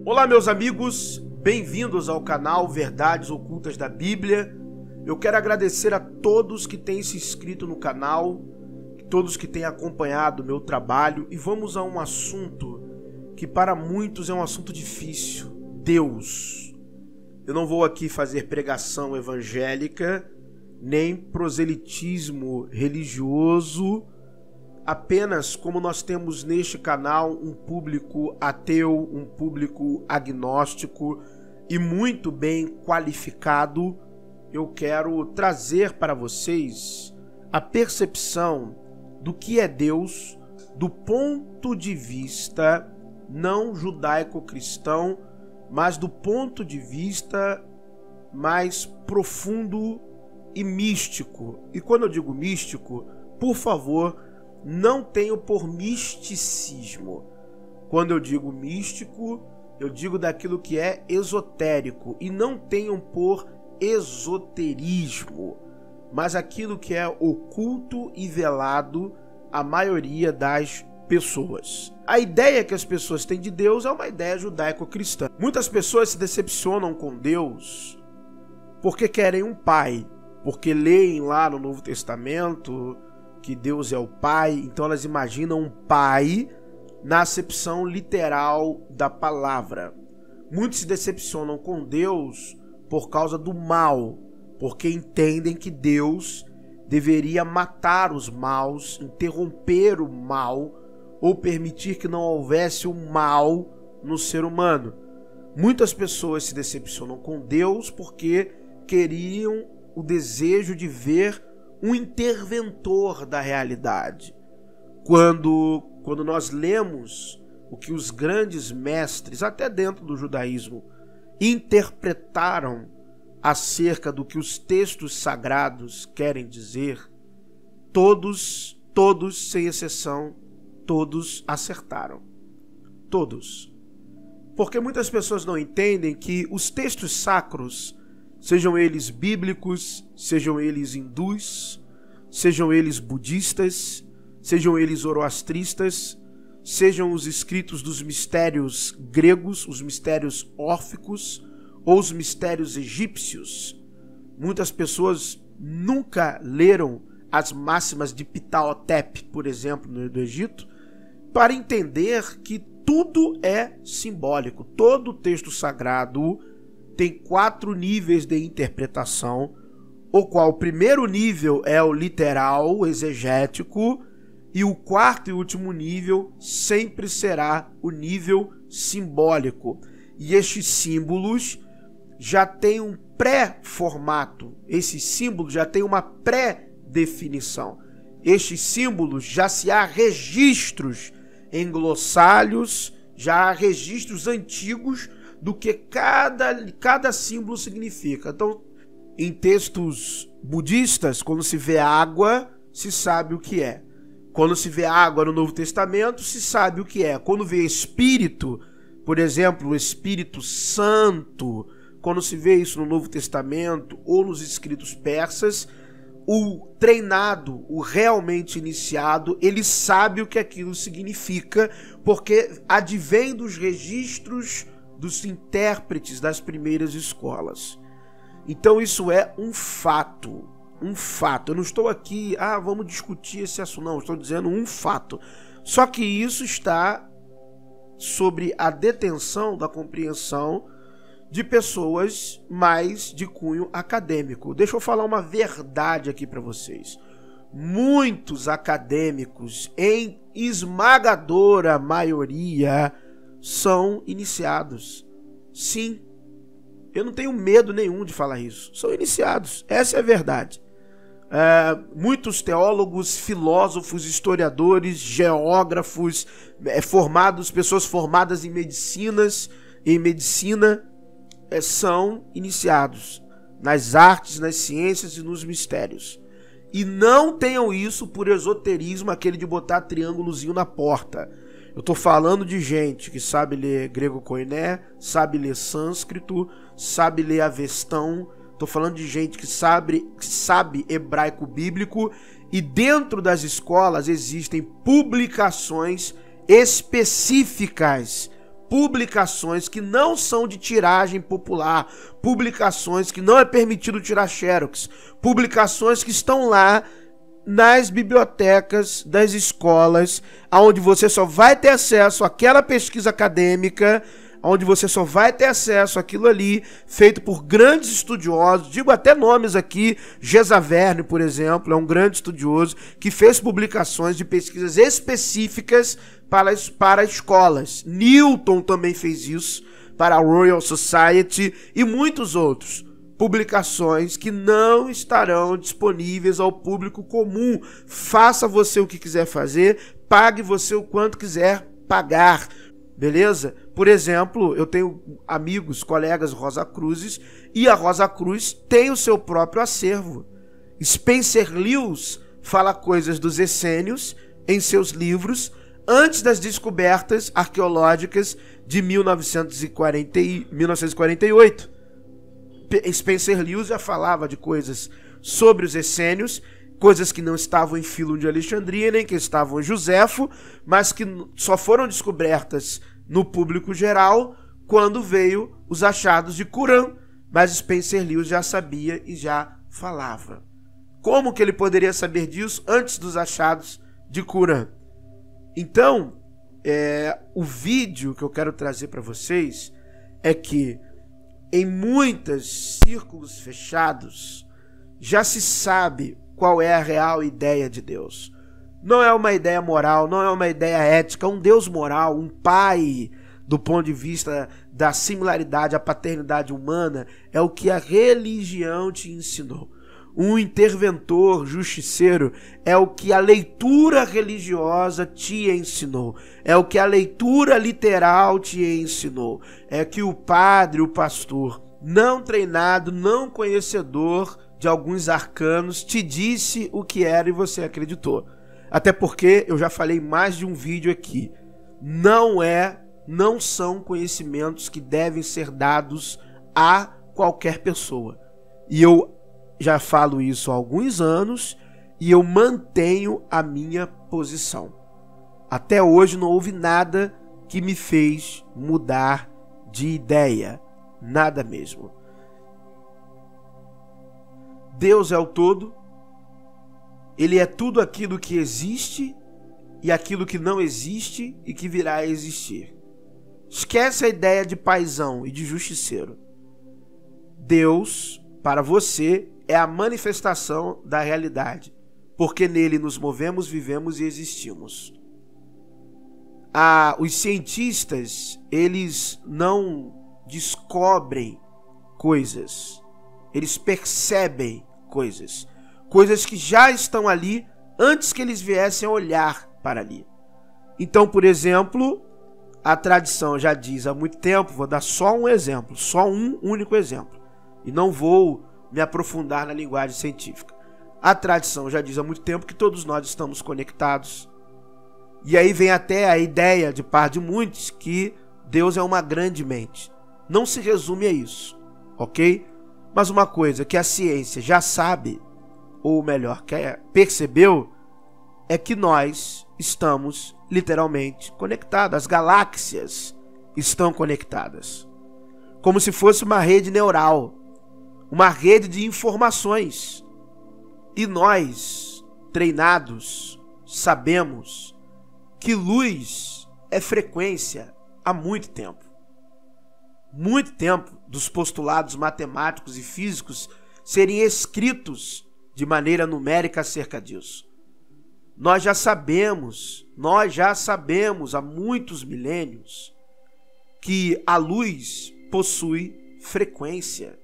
Olá, meus amigos, bem-vindos ao canal Verdades Ocultas da Bíblia. Eu quero agradecer a todos que têm se inscrito no canal, todos que têm acompanhado o meu trabalho, e vamos a um assunto que para muitos é um assunto difícil: Deus. Eu não vou aqui fazer pregação evangélica, nem proselitismo religioso, apenas como nós temos neste canal um público ateu, um público agnóstico e muito bem qualificado, eu quero trazer para vocês a percepção do que é Deus do ponto de vista não judaico-cristão, mas do ponto de vista mais profundo e místico. E quando eu digo místico, por favor, não tenho por misticismo. Quando eu digo místico, eu digo daquilo que é esotérico, e não tenham por esoterismo, mas aquilo que é oculto e velado à maioria das pessoas. A ideia que as pessoas têm de Deus é uma ideia judaico-cristã. Muitas pessoas se decepcionam com Deus porque querem um pai, porque leem lá no Novo Testamento que Deus é o Pai, então elas imaginam um pai na acepção literal da palavra. Muitos se decepcionam com Deus por causa do mal, porque entendem que Deus deveria matar os maus, interromper o mal ou permitir que não houvesse o mal no ser humano. Muitas pessoas se decepcionam com Deus porque queriam o desejo de ver um interventor da realidade. Quando nós lemos o que os grandes mestres, até dentro do judaísmo, interpretaram acerca do que os textos sagrados querem dizer, todos, sem exceção, todos acertaram. Todos. Porque muitas pessoas não entendem que os textos sacros, sejam eles bíblicos, sejam eles hindus, sejam eles budistas, sejam eles zoroastristas, sejam os escritos dos mistérios gregos, os mistérios órficos ou os mistérios egípcios. Muitas pessoas nunca leram as máximas de Ptah-hotep, por exemplo, do Egito, para entender que tudo é simbólico. Todo texto sagrado tem 4 níveis de interpretação, o qual o primeiro nível é o literal, o exegético, e o quarto e último nível sempre será o nível simbólico. E estes símbolos já têm um pré-formato, esses símbolos já têm uma pré-definição. Estes símbolos já se há registros em glossários, já há registros antigos do que cada símbolo significa. Então, em textos budistas, quando se vê água, se sabe o que é. Quando se vê água no Novo Testamento, se sabe o que é. Quando vê espírito, por exemplo, o Espírito Santo, quando se vê isso no Novo Testamento ou nos escritos persas, o treinado, o realmente iniciado, ele sabe o que aquilo significa, porque advém dos registros dos intérpretes das primeiras escolas. Então isso é um fato, um fato. Eu não estou aqui, vamos discutir esse assunto, não, estou dizendo um fato. Só que isso está sobre a detenção da compreensão de pessoas mais de cunho acadêmico. Deixa eu falar uma verdade aqui para vocês. Muitos acadêmicos, em esmagadora maioria, são iniciados. Sim, eu não tenho medo nenhum de falar isso. São iniciados, essa é a verdade. Muitos teólogos, filósofos, historiadores, geógrafos, pessoas formadas em medicina, são iniciados nas artes, nas ciências e nos mistérios. E não tenham isso por esoterismo, aquele de botar triângulozinho na porta. Eu estou falando de gente que sabe ler grego koiné, sabe ler sânscrito, sabe ler avestão. Estou falando de gente que sabe hebraico bíblico, e dentro das escolas existem publicações específicas publicações que não são de tiragem popular, publicações que não é permitido tirar xerox, publicações que estão lá nas bibliotecas das escolas, onde você só vai ter acesso àquela pesquisa acadêmica, onde você só vai ter acesso àquilo ali, feito por grandes estudiosos, digo até nomes aqui, Geza Verne, por exemplo, é um grande estudioso, que fez publicações de pesquisas específicas para escolas. Newton também fez isso, para a Royal Society e muitos outros. Publicações que não estarão disponíveis ao público comum. Faça você o que quiser fazer, pague você o quanto quiser pagar, beleza? Por exemplo, eu tenho amigos, colegas Rosa Cruzes, e a Rosa Cruz tem o seu próprio acervo. Spencer Lewis fala coisas dos essênios em seus livros antes das descobertas arqueológicas de 1948. Spencer Lewis já falava de coisas sobre os essênios, coisas que não estavam em Filo de Alexandria, nem que estavam em Josefo, mas que só foram descobertas no público geral quando veio os achados de Qumran. Mas Spencer Lewis já sabia e já falava. Como que ele poderia saber disso antes dos achados de Qumran? Então, o vídeo que eu quero trazer para vocês é que em muitos círculos fechados já se sabe qual é a real ideia de Deus. Não é uma ideia moral, não é uma ideia ética, um Deus moral, um pai do ponto de vista da similaridade, a paternidade humana, é o que a religião te ensinou. Um interventor justiceiro é o que a leitura religiosa te ensinou. É o que a leitura literal te ensinou. É que o padre, o pastor, não treinado, não conhecedor de alguns arcanos, te disse o que era e você acreditou. Até porque, eu já falei mais de um vídeo aqui, não são conhecimentos que devem ser dados a qualquer pessoa. E eu já falo isso há alguns anos e eu mantenho a minha posição. Até hoje não houve nada que me fez mudar de ideia. Nada mesmo. Deus é o todo. Ele é tudo aquilo que existe e aquilo que não existe e que virá a existir. Esquece a ideia de paizão e de justiceiro. Deus, para você, é a manifestação da realidade, porque nele nos movemos, vivemos e existimos. Os cientistas, eles não descobrem coisas, eles percebem coisas que já estão ali antes que eles viessem a olhar para ali. Então, por exemplo, a tradição já diz há muito tempo, vou dar só um exemplo, só um único exemplo, e não vou me aprofundar na linguagem científica. A tradição já diz há muito tempo que todos nós estamos conectados. E aí vem até a ideia de parte de muitos que Deus é uma grande mente. Não se resume a isso, ok? Mas uma coisa que a ciência já sabe, ou melhor, percebeu, é que nós estamos literalmente conectados. As galáxias estão conectadas. Como se fosse uma rede neural. Uma rede de informações. E nós, treinados, sabemos que luz é frequência há muito tempo. Muito tempo dos postulados matemáticos e físicos serem escritos de maneira numérica acerca disso. Nós já sabemos há muitos milênios que a luz possui frequência.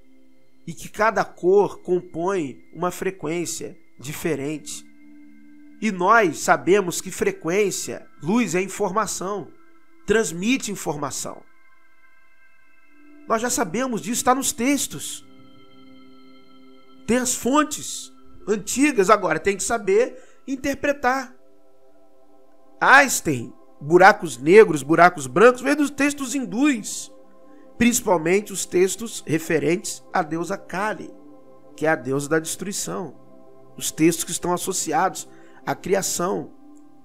E que cada cor compõe uma frequência diferente. E nós sabemos que frequência, luz é informação, transmite informação. Nós já sabemos disso, está nos textos. Tem as fontes antigas, agora tem que saber interpretar. Einstein, buracos negros, buracos brancos, veio dos textos hindus. Principalmente os textos referentes à deusa Kali, que é a deusa da destruição. Os textos que estão associados à criação,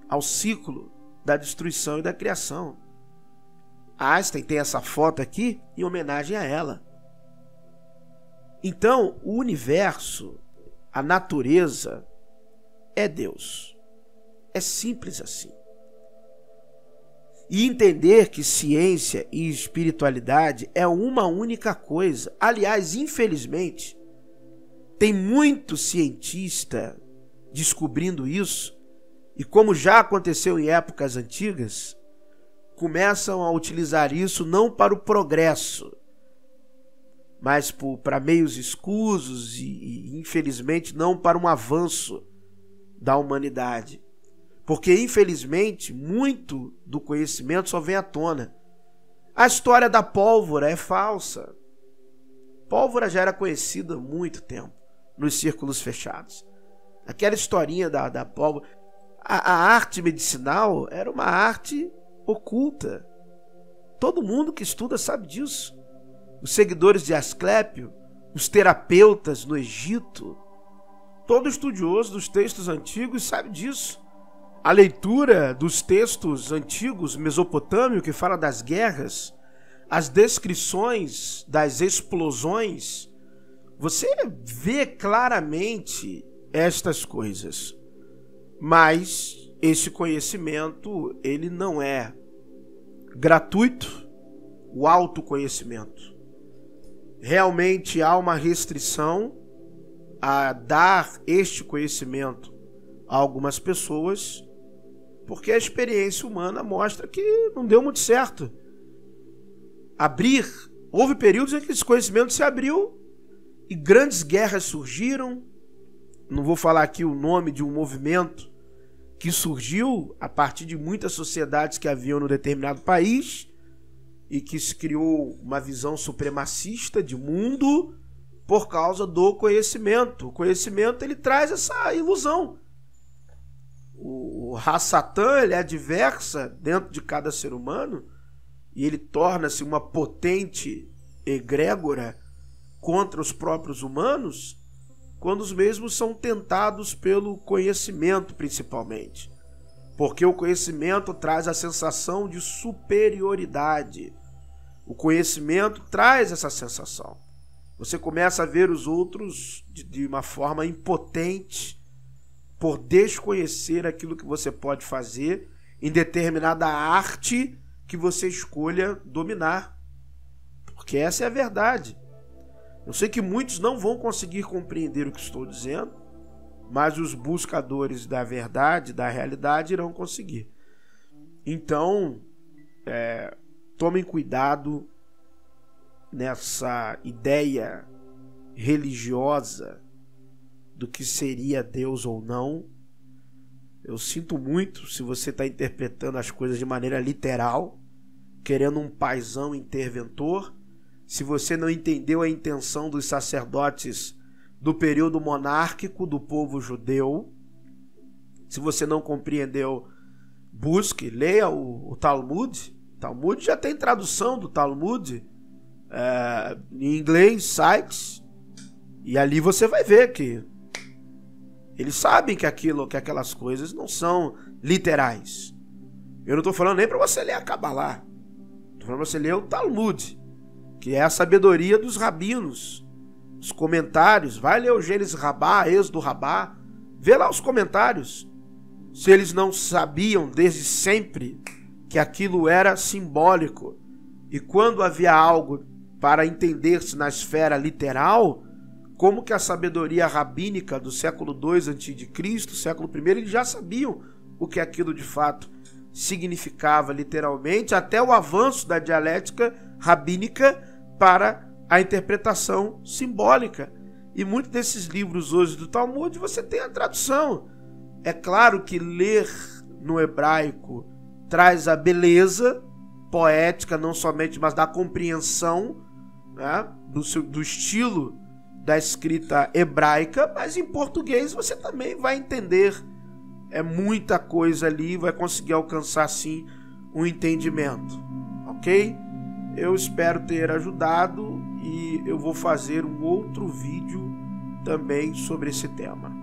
ao ciclo da destruição e da criação. Einstein tem essa foto aqui em homenagem a ela. Então, o universo, a natureza, é Deus. É simples assim. E entender que ciência e espiritualidade é uma única coisa. Aliás, infelizmente, tem muito cientista descobrindo isso, e como já aconteceu em épocas antigas, começam a utilizar isso não para o progresso, mas para meios escusos e infelizmente não para um avanço da humanidade. Porque infelizmente muito do conhecimento só vem à tona. A história da pólvora é falsa. Pólvora já era conhecida há muito tempo nos círculos fechados. Aquela historinha da pólvora. A arte medicinal era uma arte oculta. Todo mundo que estuda sabe disso. Os seguidores de Asclépio, os terapeutas no Egito, todo estudioso dos textos antigos sabe disso. A leitura dos textos antigos mesopotâmicos que fala das guerras, as descrições das explosões, você vê claramente estas coisas. Mas esse conhecimento, ele não é gratuito, o autoconhecimento. Realmente há uma restrição a dar este conhecimento a algumas pessoas, porque a experiência humana mostra que não deu muito certo. Houve períodos em que esse conhecimento se abriu e grandes guerras surgiram. Não vou falar aqui o nome de um movimento que surgiu a partir de muitas sociedades que haviam no determinado país e que se criou uma visão supremacista de mundo por causa do conhecimento. O conhecimento, ele traz essa ilusão. O Ra-Satã, ele é diversa dentro de cada ser humano e ele torna-se uma potente egrégora contra os próprios humanos quando os mesmos são tentados pelo conhecimento, principalmente. Porque o conhecimento traz a sensação de superioridade. O conhecimento traz essa sensação. Você começa a ver os outros de uma forma impotente por desconhecer aquilo que você pode fazer em determinada arte que você escolha dominar. Porque essa é a verdade. Eu sei que muitos não vão conseguir compreender o que estou dizendo, mas os buscadores da verdade, da realidade, irão conseguir. Então, tomem cuidado nessa ideia religiosa do que seria Deus ou não. Eu sinto muito se você está interpretando as coisas de maneira literal, querendo um paizão interventor. Se você não entendeu a intenção dos sacerdotes do período monárquico do povo judeu, se você não compreendeu, busque, leia o Talmud. O Talmud já tem tradução do Talmud em inglês, Sykes, e ali você vai ver que eles sabem que aquelas coisas não são literais. Eu não estou falando nem para você ler a Kabbalah, estou falando para você ler o Talmud, que é a sabedoria dos rabinos, os comentários. Vai ler o Gênesis Rabá, Êxodo Rabá, vê lá os comentários. Se eles não sabiam desde sempre que aquilo era simbólico, e quando havia algo para entender-se na esfera literal, como que a sabedoria rabínica do século II a.C., século I, eles já sabiam o que aquilo de fato significava literalmente, até o avanço da dialética rabínica para a interpretação simbólica. E muitos desses livros hoje do Talmud você tem a tradução. É claro que ler no hebraico traz a beleza poética, não somente, mas da compreensão, né, do estilo da escrita hebraica, mas em português você também vai entender. É muita coisa ali, vai conseguir alcançar sim um entendimento, ok? Eu espero ter ajudado e eu vou fazer um outro vídeo também sobre esse tema.